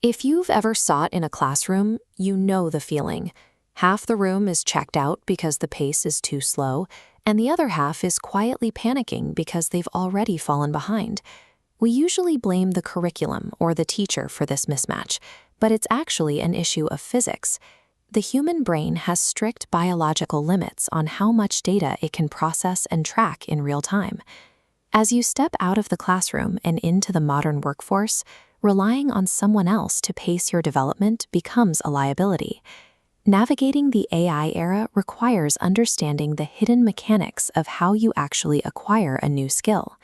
If you've ever sat in a classroom, you know the feeling. Half the room is checked out because the pace is too slow, and the other half is quietly panicking because they've already fallen behind. We usually blame the curriculum or the teacher for this mismatch, but it's actually an issue of physics. The human brain has strict biological limits on how much data it can process and track in real time. As you step out of the classroom and into the modern workforce, relying on someone else to pace your development becomes a liability. Navigating the AI era requires understanding the hidden mechanics of how you actually acquire a new skill.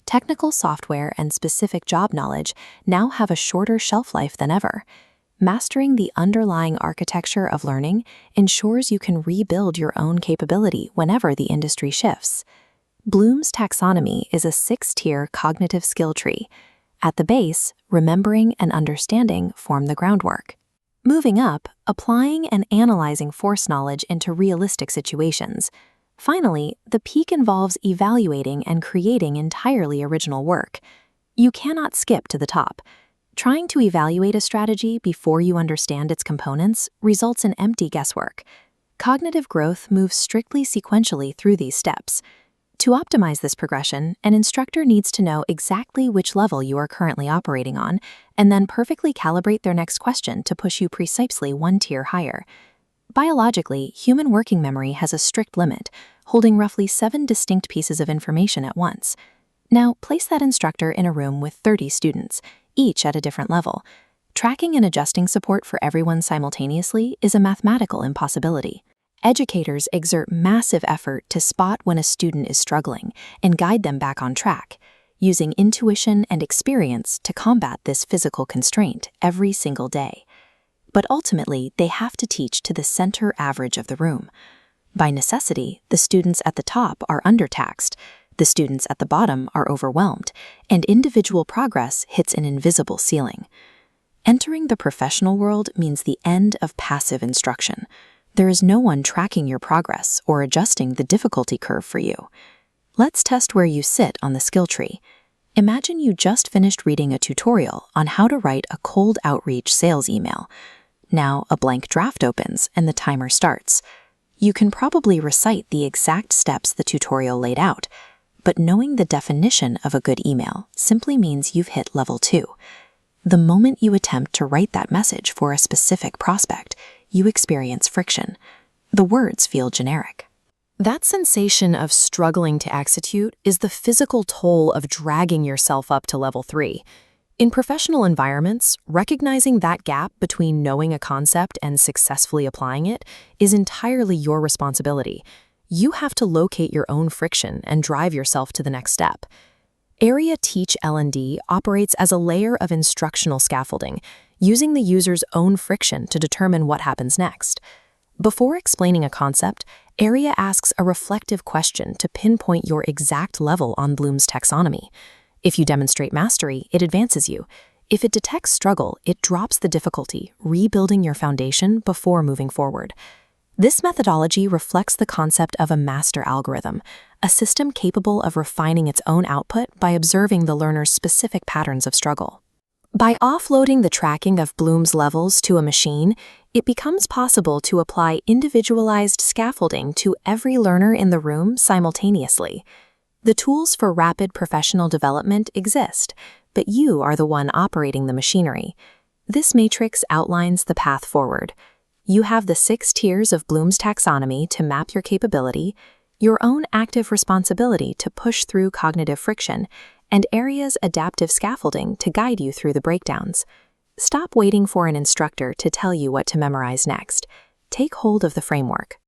Technical software and specific job knowledge now have a shorter shelf life than ever. Mastering the underlying architecture of learning ensures you can rebuild your own capability whenever the industry shifts. Bloom's taxonomy is a 6-tier cognitive skill tree. At the base, remembering and understanding form the groundwork. Moving up, applying and analyzing force knowledge into realistic situations. Finally, the peak involves evaluating and creating entirely original work. You cannot skip to the top. Trying to evaluate a strategy before you understand its components results in empty guesswork. Cognitive growth moves strictly sequentially through these steps. To optimize this progression, an instructor needs to know exactly which level you are currently operating on, and then perfectly calibrate their next question to push you precisely one tier higher. Biologically, human working memory has a strict limit, holding roughly 7 distinct pieces of information at once. Now, place that instructor in a room with 30 students, each at a different level. Tracking and adjusting support for everyone simultaneously is a mathematical impossibility. Educators exert massive effort to spot when a student is struggling and guide them back on track, using intuition and experience to combat this physical constraint every single day. But ultimately, they have to teach to the center average of the room. By necessity, the students at the top are undertaxed, the students at the bottom are overwhelmed, and individual progress hits an invisible ceiling. Entering the professional world means the end of passive instruction. There is no one tracking your progress or adjusting the difficulty curve for you. Let's test where you sit on the skill tree. Imagine you just finished reading a tutorial on how to write a cold outreach sales email. Now a blank draft opens and the timer starts. You can probably recite the exact steps the tutorial laid out, but knowing the definition of a good email simply means you've hit level 2. The moment you attempt to write that message for a specific prospect, you experience friction. The words feel generic. That sensation of struggling to execute is the physical toll of dragging yourself up to level 3. In professional environments, recognizing that gap between knowing a concept and successfully applying it is entirely your responsibility. You have to locate your own friction and drive yourself to the next step. ARIA TEACH L&D operates as a layer of instructional scaffolding, using the user's own friction to determine what happens next. Before explaining a concept, ARIA asks a reflective question to pinpoint your exact level on Bloom's taxonomy. If you demonstrate mastery, it advances you. If it detects struggle, it drops the difficulty, rebuilding your foundation before moving forward. This methodology reflects the concept of a master algorithm, a system capable of refining its own output by observing the learner's specific patterns of struggle. By offloading the tracking of Bloom's levels to a machine, it becomes possible to apply individualized scaffolding to every learner in the room simultaneously. The tools for rapid professional development exist, but you are the one operating the machinery. This matrix outlines the path forward. You have the 6 tiers of Bloom's taxonomy to map your capability, your own active responsibility to push through cognitive friction, and ARIA's adaptive scaffolding to guide you through the breakdowns. Stop waiting for an instructor to tell you what to memorize next. Take hold of the framework.